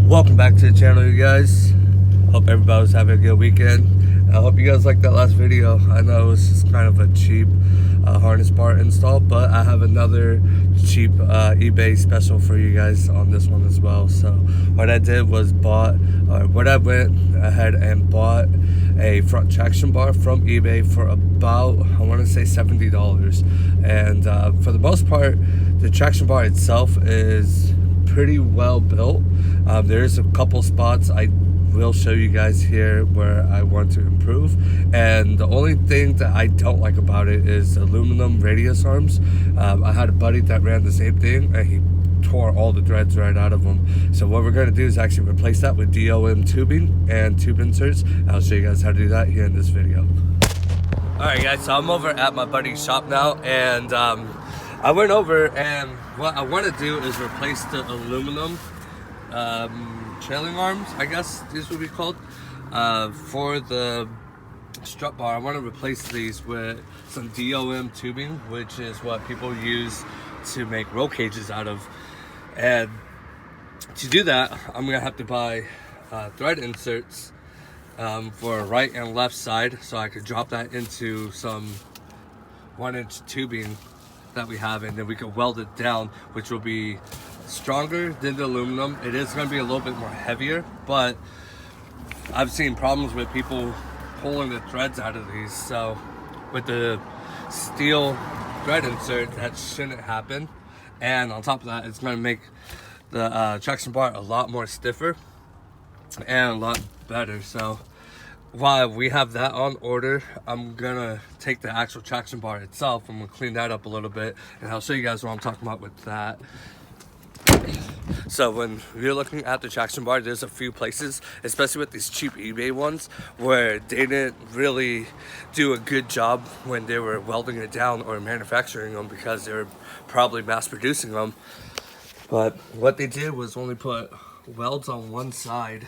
Welcome back to the channel, you guys. Hope everybody was having a good weekend. I hope you guys liked that last video. I know it was just kind of a cheap harness part install, but I have another cheap eBay special for you guys on this one as well. So what I did was I went ahead and bought a front traction bar from eBay for about, I want to say $70. And for the most part, the traction bar itself is pretty well built. There's a couple spots I will show you guys here where I want to improve, and the only thing that I don't like about it is aluminum radius arms. I had a buddy that ran the same thing and he tore all the threads right out of them. So what we're going to do is actually replace that with DOM tubing and tube inserts. I'll show you guys how to do that here in this video. Alright guys, so I'm over at my buddy's shop now, and I went over, and what I want to do is replace the aluminum trailing arms, I guess these would be called, for the strut bar. I want to replace these with some DOM tubing, which is what people use to make roll cages out of. And to do that, I'm gonna have to buy thread inserts for right and left side, so I could drop that into some 1-inch tubing that we have, and then we can weld it down, which will be stronger than the aluminum. It is going to be a little bit more heavier, but I've seen problems with people pulling the threads out of these. So with the steel thread insert, that shouldn't happen. And on top of that, it's going to make the traction bar a lot more stiffer and a lot better. So while we have that on order, I'm gonna take the actual traction bar itself. I'm gonna clean that up a little bit, and I'll show you guys what I'm talking about with that. So when you're looking at the traction bar, there's a few places, especially with these cheap eBay ones, where they didn't really do a good job when they were welding it down or manufacturing them, because they were probably mass producing them. But what they did was only put welds on one side.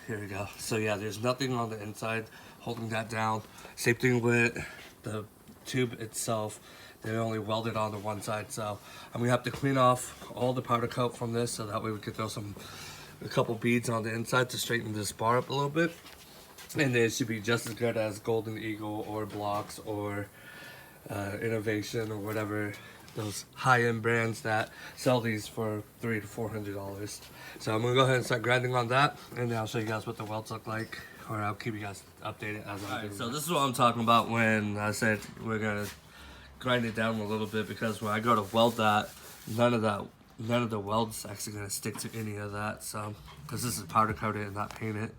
Here we go. So yeah, there's nothing on the inside holding that down. Same thing with the tube itself. They only welded on the one side. So I'm gonna have to clean off all the powder coat from this, so that way we could throw a couple beads on the inside to straighten this bar up a little bit. And it should be just as good as Golden Eagle or Blocks or Innovation or whatever, those high-end brands that sell these for $300 to $400. So I'm gonna go ahead and start grinding on that, and then I'll show you guys what the welds look like, or I'll keep you guys updated as I'm doing. So this is what I'm talking about when I said we're gonna grind it down a little bit, because when I go to weld that, none of the welds actually gonna stick to any of that. So because this is powder coated and not painted,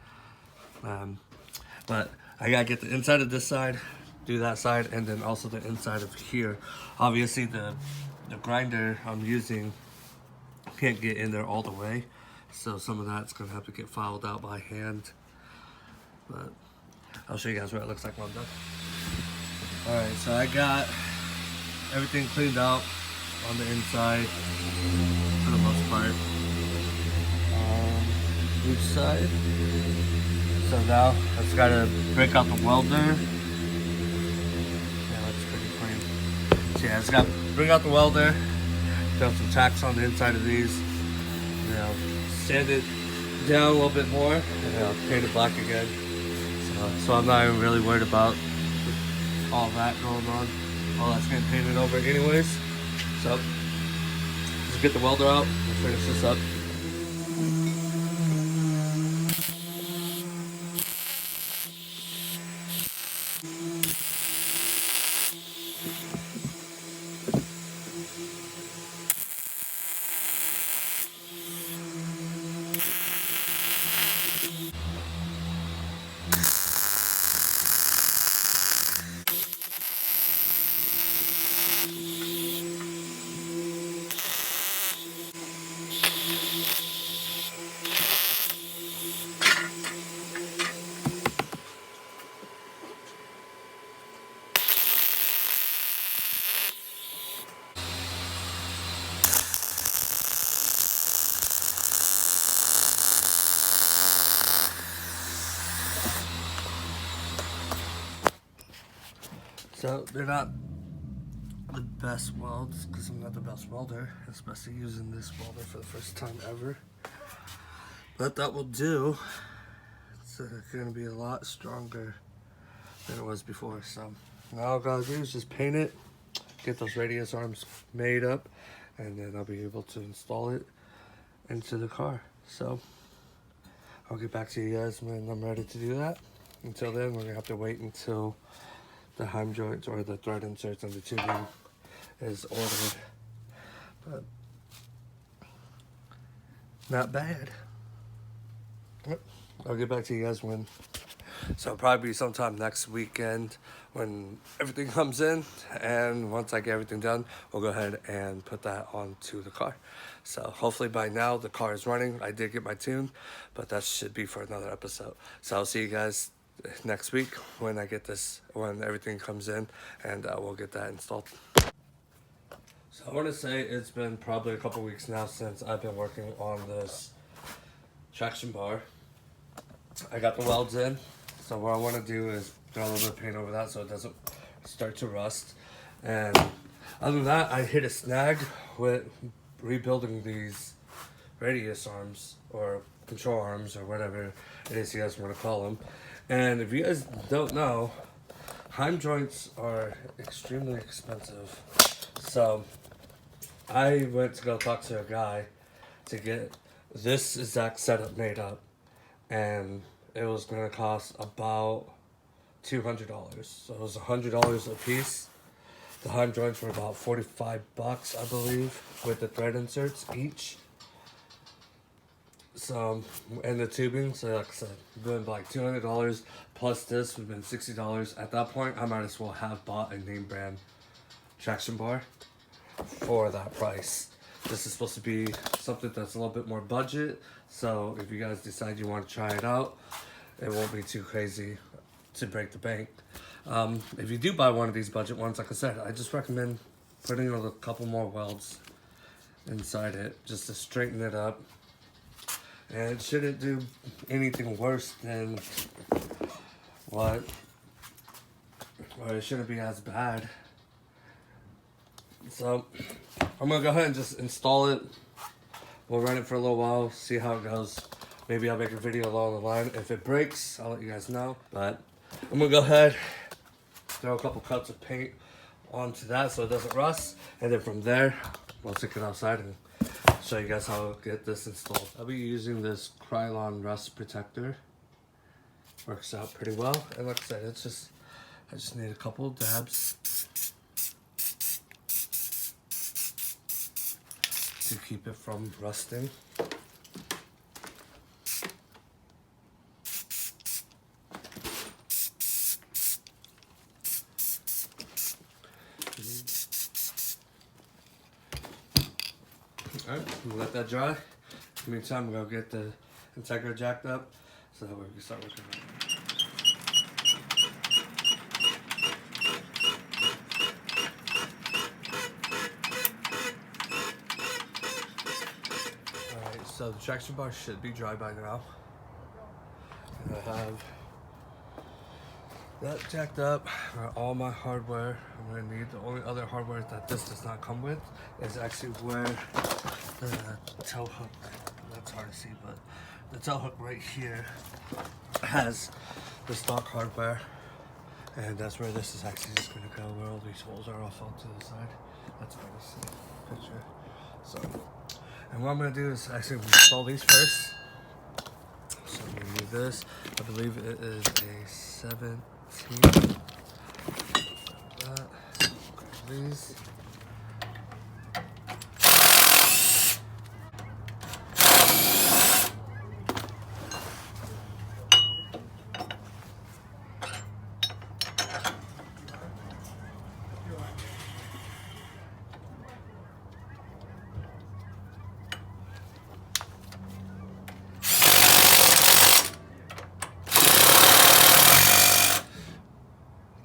but I gotta get the inside of this side, do that side, and then also the inside of here. Obviously the grinder I'm using can't get in there all the way, so some of that's gonna have to get filed out by hand, but I'll show you guys what it looks like when I'm done. Alright, so I got everything cleaned out on the inside for the most part, each side. So now I just gotta break out the welder. So yeah, I just got to bring out the welder, throw some tacks on the inside of these, sand it down a little bit more, and paint it black again. So I'm not even really worried about all that going on. All that's getting painted over anyways. So just get the welder out and finish this up. So they're not the best welds because I'm not the best welder, especially using this welder for the first time ever. But that will do. It's going to be a lot stronger than it was before. So now all I gotta do is just paint it, get those radius arms made up, and then I'll be able to install it into the car. So I'll get back to you guys when I'm ready to do that. Until then, we're gonna have to wait until the heim joints or the thread inserts and the tubing is ordered. But not bad. Yep. I'll get back to you guys when. So it'll probably be sometime next weekend when everything comes in, and once I get everything done, we'll go ahead and put that onto the car. So hopefully by now the car is running. I did get my tune, but that should be for another episode. So I'll see you guys next week when I get this, when everything comes in, and we'll get that installed. So I want to say it's been probably a couple weeks now since I've been working on this traction bar. I got the welds in, so what I want to do is throw a little bit of paint over that so it doesn't start to rust. And other than that, I hit a snag with rebuilding these radius arms or control arms or whatever it is you guys want to call them. And if you guys don't know, heim joints are extremely expensive. So I went to go talk to a guy to get this exact setup made up, and it was going to cost about $200. So it was $100 a piece. The heim joints were about 45 bucks, I believe, with the thread inserts each. So, and the tubing, so like I said, been like $200 plus this would have been $60. At that point, I might as well have bought a name brand traction bar for that price. This is supposed to be something that's a little bit more budget, so if you guys decide you want to try it out, it won't be too crazy to break the bank. If you do buy one of these budget ones, like I said, I just recommend putting a couple more welds inside it just to straighten it up. And it shouldn't do anything worse than what, or it shouldn't be as bad. So I'm gonna go ahead and just install it. We'll run it for a little while, see how it goes. Maybe I'll make a video along the line. If it breaks, I'll let you guys know. But I'm gonna go ahead, throw a couple coats of paint onto that so it doesn't rust. And then from there, we'll take it outside and show you guys how to get this installed. I'll be using this Krylon rust protector. Works out pretty well. And like I said, it's just, I just need a couple of dabs to keep it from rusting. Alright, we'll let that dry. In the meantime, we'll go get the Integra jacked up so that way we can start working on it. Alright, so the traction bar should be dry by now. And I have that jacked up. All my hardware I'm going to need. The only other hardware that this does not come with is actually where the tow hook, that's hard to see, but the tow hook right here has the stock hardware, and that's where this is actually just going to go, where all these holes are off to the side. That's hard to see picture. So, and what I'm going to do is actually install these first. So I'm going to use this. I believe it is a 17. Grab these.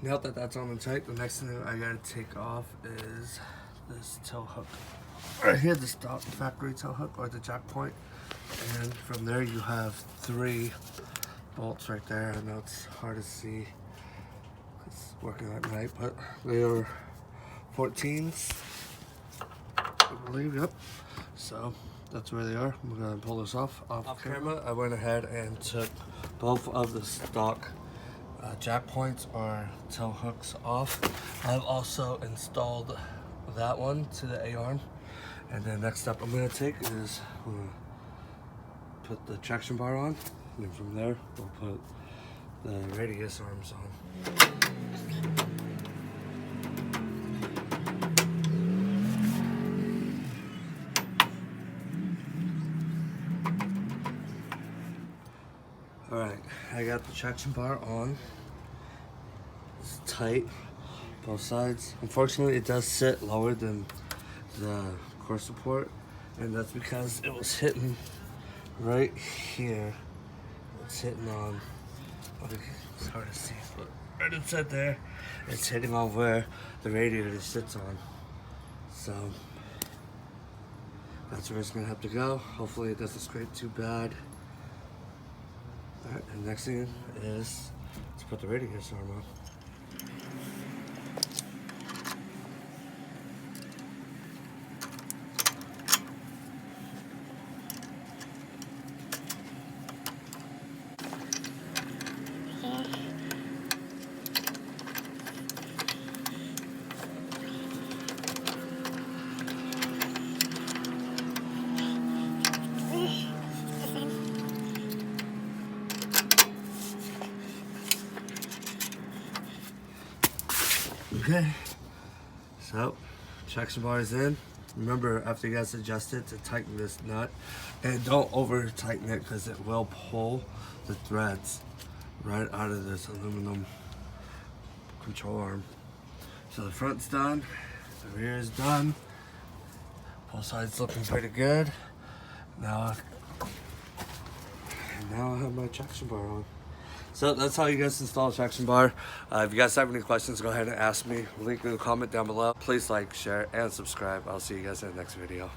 Now that that's on the tight, the next thing I gotta take off is this tow hook. Right here, the stock factory tow hook, or the jack point. And from there you have 3 bolts right there. I know it's hard to see, it's working at night, but they are 14s, I believe. Yep. So that's where they are. I'm gonna pull this off camera. I went ahead and took both of the stock jack points or tow hooks off. I've also installed that one to the A-arm, and then next step I'm gonna take is I'm gonna put the traction bar on, and then from there we'll put the radius arms on. Alright, I got the traction bar on. It's tight, both sides. Unfortunately, it does sit lower than the core support, and that's because it was hitting right here. It's hitting on, it's hard to see, but right inside there, it's hitting on where the radiator sits on. So, that's where it's gonna have to go. Hopefully it doesn't scrape too bad. Alright, and next thing is to put the radiator arm on. Okay, so traction bar is in. Remember, after you guys adjust it, to tighten this nut, and don't over tighten it because it will pull the threads right out of this aluminum control arm. So the front's done, the rear is done, both sides looking pretty good. Now I have my traction bar on. So that's how you guys install a traction bar. If you guys have any questions, go ahead and ask me. Link in the comment down below. Please like, share, and subscribe. I'll see you guys in the next video.